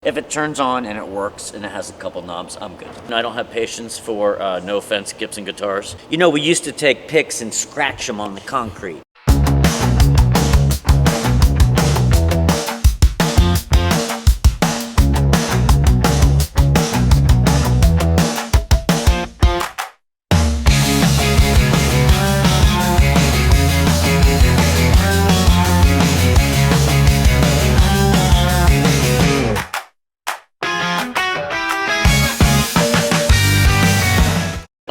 If it turns on and it works and it has a couple knobs, I'm good. And I don't have patience for, no offense, Gibson guitars. You know, we used to take picks and scratch them on the concrete.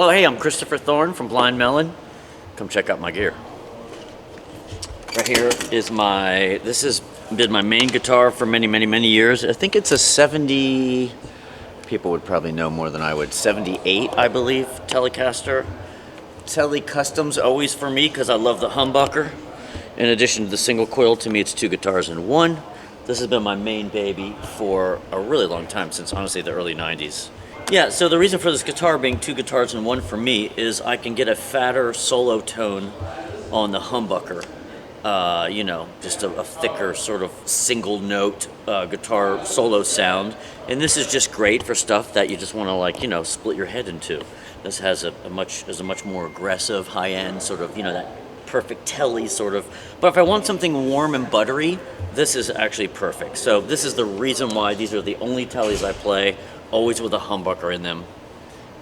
Oh, hey, I'm Christopher Thorn from Blind Melon. Come check out my gear. Right here is this has been my main guitar for many, many, many years. I think it's a 70, people would probably know more than I would, 78, I believe, Telecaster. Tele Customs always for me because I love the humbucker. In addition to the single coil, to me it's two guitars in one. This has been my main baby for a really long time, since honestly the early 90s. Yeah, so the reason for this guitar being two guitars in one for me is I can get a fatter solo tone on the humbucker. You know, just a thicker sort of single note guitar solo sound. And this is just great for stuff that you just want to, like, you know, split your head into. This has a much more aggressive, high-end sort of, you know, that perfect telly sort of. But if I want something warm and buttery, this is actually perfect. So this is the reason why these are the only tellies I play. Always with a humbucker in them,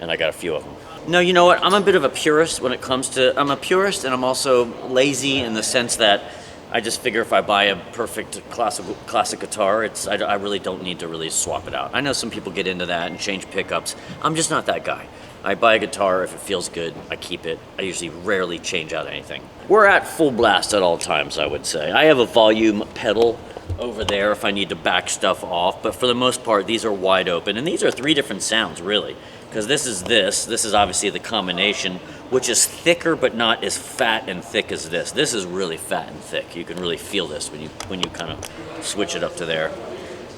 and I got a few of them. No, you know what? I'm a bit of a purist when it comes to, I'm a purist and I'm also lazy in the sense that I just figure if I buy a perfect classic guitar, I really don't need to really swap it out. I know some people get into that and change pickups. I'm just not that guy. I buy a guitar, if it feels good, I keep it. I usually rarely change out anything. We're at full blast at all times, I would say. I have a volume pedal over there if I need to back stuff off, but for the most part these are wide open, and these are three different sounds really, because this is obviously the combination, which is thicker but not as fat and thick as this. This is really fat and thick. You can really feel this when you kind of switch it up to there.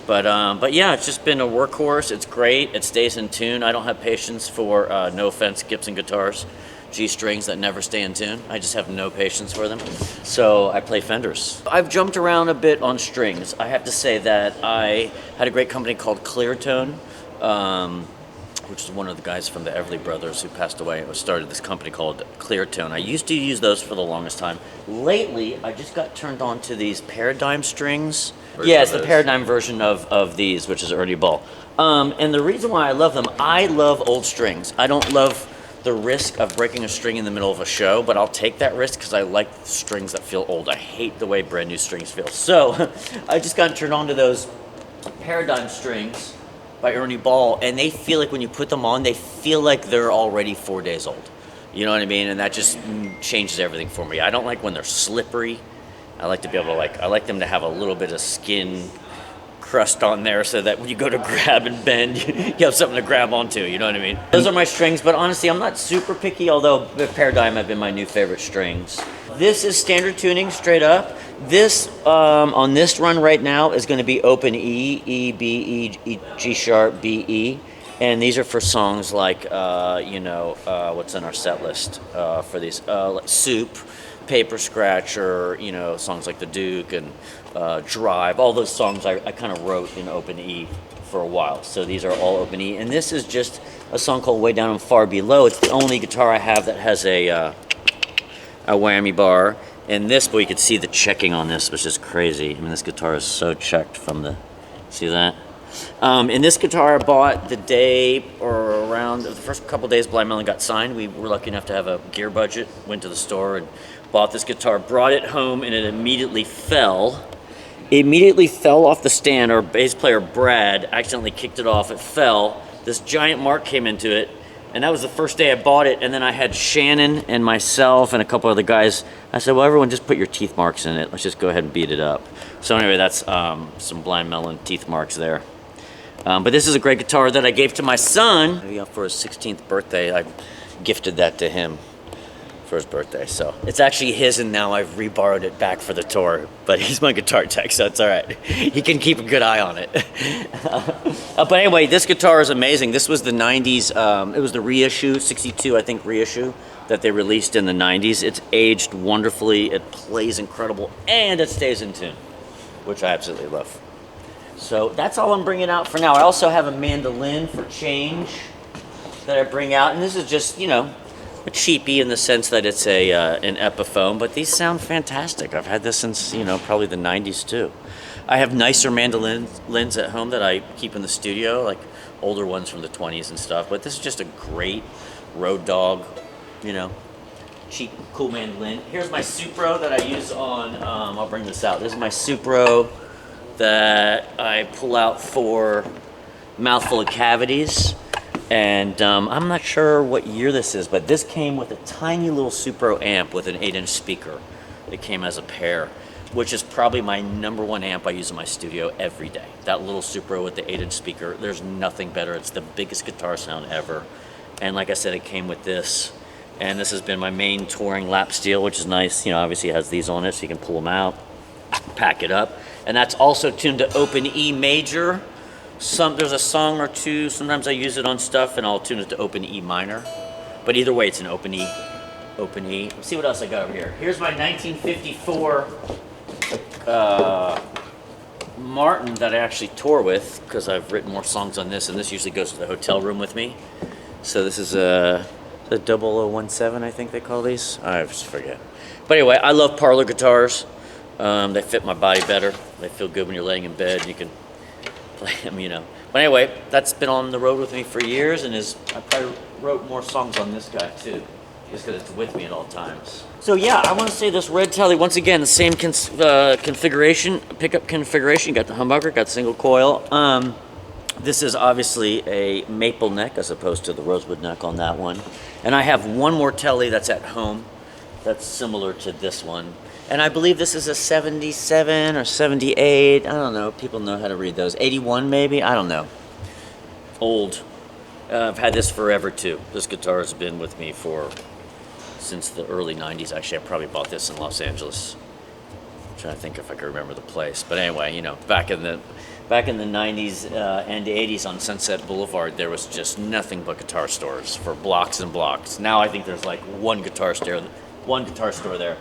But yeah, it's just been a workhorse. It's great. It stays in tune. I don't have patience for, no offense, Gibson guitars, G strings that never stay in tune. I just have no patience for them. So I play Fenders. I've jumped around a bit on strings. I have to say that I had a great company called Cleartone, which is one of the guys from the Everly Brothers who passed away. I started this company called Cleartone. I used to use those for the longest time. Lately, I just got turned on to these Paradigm strings. Yeah, it's the Paradigm version of these, which is Ernie Ball. And the reason why I love them, I love old strings. I don't love the risk of breaking a string in the middle of a show, but I'll take that risk because I like strings that feel old. I hate the way brand new strings feel. So I just got turned on to those Paradigm strings by Ernie Ball, and they feel like when you put them on, they feel like they're already 4 days old. You know what I mean? And that just changes everything for me. I don't like when they're slippery. I like to be able to, I like them to have a little bit of skin crust on there so that when you go to grab and bend, you have something to grab onto, you know what I mean? Those are my strings, but honestly, I'm not super picky, although the Paradigm have been my new favorite strings. This is standard tuning, straight up. This, on this run right now, is going to be open E, E, B, E, G sharp, B, E. And these are for songs like, you know, what's on our set list for these, like Soup, Paper Scratcher, you know, songs like The Duke and Drive. All those songs I kind of wrote in open E for a while. So these are all open E. And this is just a song called Way Down and Far Below. It's the only guitar I have that has a whammy bar. And this, but you could see the checking on this, which is crazy. I mean, this guitar is so checked from the, see that? And this guitar I bought the day or around the first couple days Blind Melon got signed. We were lucky enough to have a gear budget, went to the store and bought this guitar, brought it home, and it immediately fell. It immediately fell off the stand. Our bass player, Brad, accidentally kicked it off. It fell. This giant mark came into it, and that was the first day I bought it. And then I had Shannon and myself and a couple other guys. I said, well, everyone just put your teeth marks in it. Let's just go ahead and beat it up. So anyway, that's some Blind Melon teeth marks there. But this is a great guitar that I gave to my son. Maybe for his 16th birthday, I gifted that to him for his birthday. So it's actually his, and now I've reborrowed it back for the tour, but he's my guitar tech, so it's all right. He can keep a good eye on it. But anyway, this guitar is amazing. This was the 90s, it was the reissue, 62, I think, reissue that they released in the 90s. It's aged wonderfully, it plays incredible, and it stays in tune, which I absolutely love. So that's all I'm bringing out for now. I also have a mandolin for change that I bring out, and this is just, you know, a cheapie in the sense that it's a an Epiphone, but these sound fantastic. I've had this since, you know, probably the 90s too. I have nicer mandolins at home that I keep in the studio, like older ones from the 20s and stuff, but this is just a great road dog, you know, cheap, cool mandolin. Here's my Supro that I use on, I'll bring this out. This is my Supro that I pull out for mouthful of cavities. And I'm not sure what year this is, but this came with a tiny little Supro amp with an 8-inch speaker. It came as a pair, which is probably my #1 amp I use in my studio every day. That little Supro with the 8-inch speaker, there's nothing better. It's the biggest guitar sound ever. And like I said, it came with this. And this has been my main touring lap steel, which is nice. You know, obviously it has these on it, so you can pull them out, pack it up. And that's also tuned to open E major. There's a song or two, sometimes I use it on stuff and I'll tune it to open E minor. But either way, it's an open E. Open E. Let's see what else I got over here. Here's my 1954 Martin that I actually tour with, because I've written more songs on this, and this usually goes to the hotel room with me. So this is the 0017, I think they call these. I just forget. But anyway, I love parlor guitars. They fit my body better. They feel good when you're laying in bed. You can play them, you know. But anyway, that's been on the road with me for years, and I probably wrote more songs on this guy too, just because it's with me at all times. So yeah, I want to say this red Tele, once again, the same configuration, pickup configuration. You got the humbucker, got single coil. This is obviously a maple neck as opposed to the rosewood neck on that one. And I have one more Tele that's at home that's similar to this one. And I believe this is a 77 or 78. I don't know. People know how to read those. 81 maybe? I don't know. Old. I've had this forever too. This guitar has been with me since the early 90s. Actually, I probably bought this in Los Angeles. I'm trying to think if I can remember the place. But anyway, you know, back in the 90s and 80s on Sunset Boulevard, there was just nothing but guitar stores for blocks and blocks. Now I think there's like one guitar store there.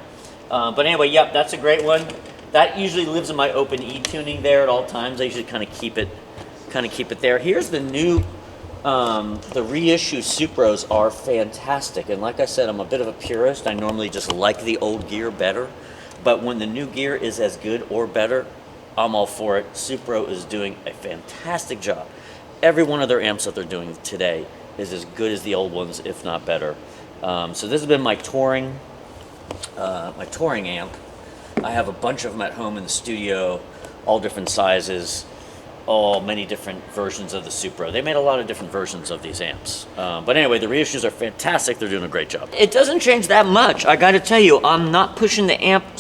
But anyway, yep, that's a great one. That usually lives in my open E tuning there at all times. I usually kind of keep it there. Here's the new, the reissue Supros are fantastic. And like I said, I'm a bit of a purist. I normally just like the old gear better. But when the new gear is as good or better, I'm all for it. Supro is doing a fantastic job. Every one of their amps that they're doing today is as good as the old ones, if not better. So this has been my touring amp. I have a bunch of them at home in the studio, all different sizes, many different versions of the Supro. They made a lot of different versions of these amps. But anyway, the reissues are fantastic. They're doing a great job. It doesn't change that much. I got to tell you, I'm not pushing the amp a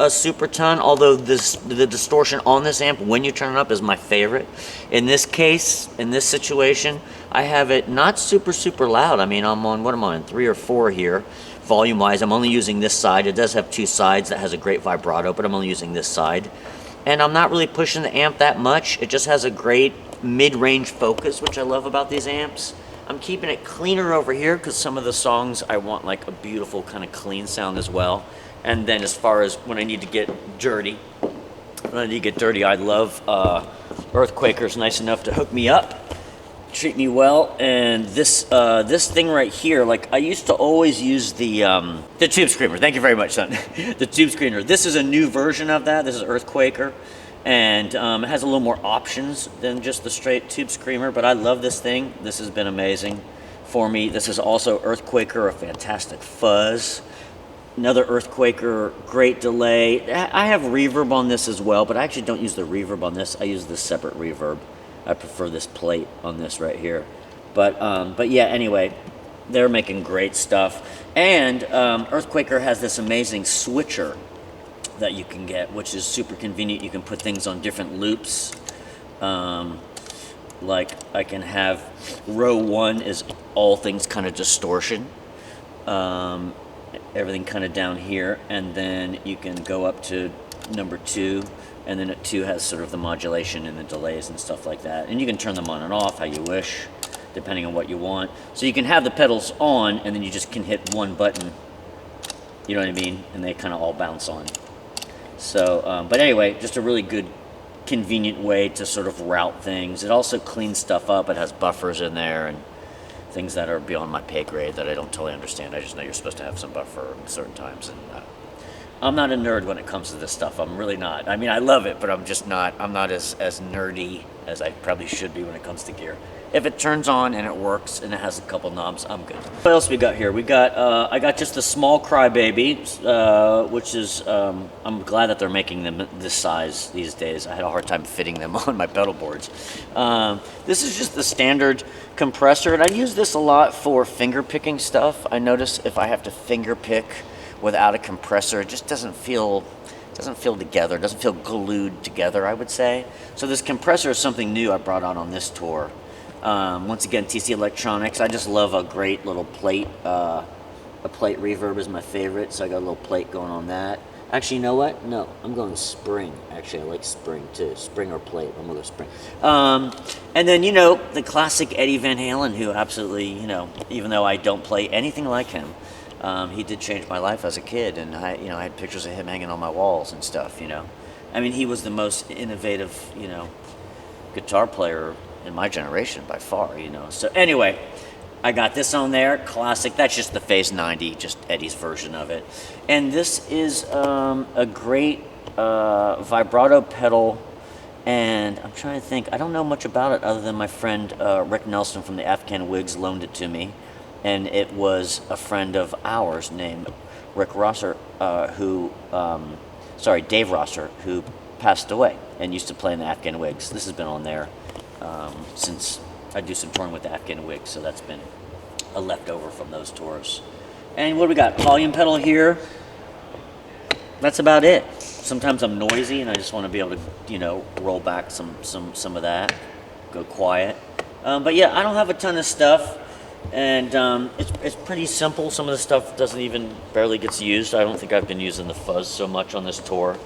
super ton, although the distortion on this amp when you turn it up is my favorite. In this case, in this situation, I have it not super loud. I mean, I'm on 3 or 4 here. Volume wise, I'm only using this side. It does have 2 sides that has a great vibrato, but I'm only using this side. And I'm not really pushing the amp that much. It just has a great mid-range focus, which I love about these amps. I'm keeping it cleaner over here because some of the songs I want like a beautiful kind of clean sound as well. And then as far as when I need to get dirty, I love Earthquaker's nice enough to hook me up, treat me well. And this thing right here, like I used to always use the tube screamer. Thank you very much, son. The tube screamer. This is a new version of that. This is Earthquaker, and it has a little more options than just the straight tube screamer. But I love this thing. This has been amazing for me. This is also Earthquaker, a fantastic fuzz. Another Earthquaker, great delay. I have reverb on this as well, but I actually don't use the reverb on this. I use this separate reverb. I prefer this plate on this right here. But yeah, anyway, they're making great stuff. And Earthquaker has this amazing switcher that you can get, which is super convenient. You can put things on different loops. Like I can have row 1 is all things kind of distortion. Everything kind of down here. And then you can go up to number 2. And then it 2 has sort of the modulation and the delays and stuff like that. And you can turn them on and off how you wish, depending on what you want. So you can have the pedals on, and then you just can hit one button, you know what I mean? And they kind of all bounce on. So, but anyway, just a really good convenient way to sort of route things. It also cleans stuff up. It has buffers in there and things that are beyond my pay grade that I don't totally understand. I just know you're supposed to have some buffer at certain times, and I'm not a nerd when it comes to this stuff. I'm really not. I mean, I love it, but I'm just not. I'm not as nerdy as I probably should be when it comes to gear. If it turns on and it works and it has a couple knobs, I'm good. What else we got here? We got I got just a small Crybaby, which is I'm glad that they're making them this size these days. I had a hard time fitting them on my pedal boards. This is just the standard compressor, and I use this a lot for finger picking stuff. I notice if I have to finger pick without a compressor, it just doesn't feel together. It doesn't feel glued together, I would say. So this compressor is something new I brought on this tour. Once again, TC Electronics. I just love a great little plate. A plate reverb is my favorite, so I got a little plate going on that. Actually, you know what? No, I'm going spring. Actually, I like spring too. Spring or plate. I'm gonna go spring. And then, you know, the classic Eddie Van Halen, who absolutely, you know, even though I don't play anything like him, he did change my life as a kid, and I had pictures of him hanging on my walls and stuff. You know, I mean, he was the most innovative, you know, guitar player in my generation by far, you know. So anyway, I got this on there, classic. That's just the Phase 90, just Eddie's version of it. And this is a great vibrato pedal, and I'm trying to think, I don't know much about it other than my friend Rick Nelson from the Afghan Wigs loaned it to me, and it was a friend of ours named Rick Rosser, Dave Rosser, who passed away and used to play in the Afghan Wigs. This has been on there since I do some touring with the Afghan Wigs, so that's been a leftover from those tours. And what do we got? Volume pedal here. That's about it. Sometimes I'm noisy and I just want to be able to, you know, roll back some of that, go quiet. But yeah, I don't have a ton of stuff, and it's pretty simple. Some of the stuff barely gets used. I don't think I've been using the fuzz so much on this tour.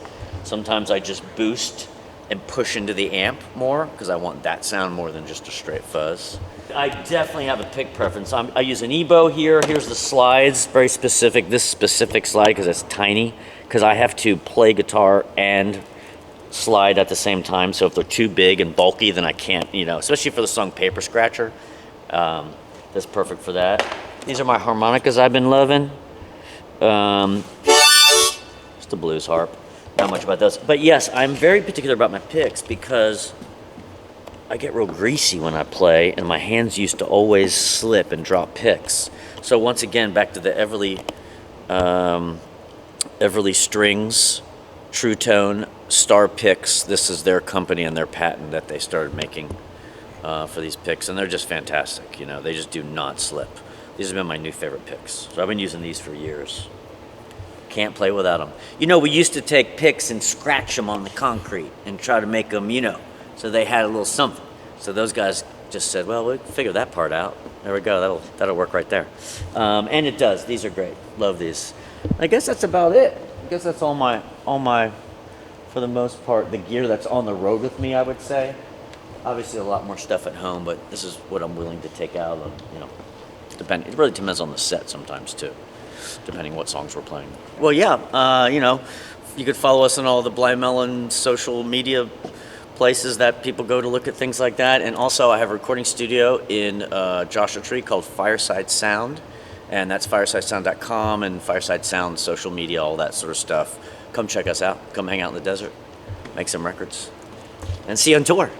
Sometimes I just boost and push into the amp more because I want that sound more than just a straight fuzz. I definitely have a pick preference. I use an EBO here. Here's the slides, very specific. This specific slide because it's tiny, because I have to play guitar and slide at the same time. So if they're too big and bulky, then I can't, you know, especially for the song Paper Scratcher. That's perfect for that. These are my harmonicas I've been loving. Just a blues harp. Not much about those. But yes, I'm very particular about my picks because I get real greasy when I play, and my hands used to always slip and drop picks. So once again, back to the Everly Strings, True Tone, Star Picks. This is their company and their patent that they started making for these picks, and they're just fantastic. You know, they just do not slip. These have been my new favorite picks. So I've been using these for years. Can't play without them. You know, we used to take picks and scratch them on the concrete and try to make them, you know, so they had a little something. So those guys just said, well, we'll figure that part out. There we go. That'll work right there. And it does. These are great. Love these. I guess that's about it. I guess that's all my, for the most part, the gear that's on the road with me, I would say. Obviously, a lot more stuff at home, but this is what I'm willing to take out. You know, it really depends on the set sometimes too, depending what songs we're playing. Well, yeah, you know, you could follow us on all the Blind Melon social media places that people go to look at things like that. And also, I have a recording studio in Joshua Tree called Fireside Sound, and that's firesidesound.com and Fireside Sound social media, all that sort of stuff. Come check us out. Come hang out in the desert, make some records, and see you on tour.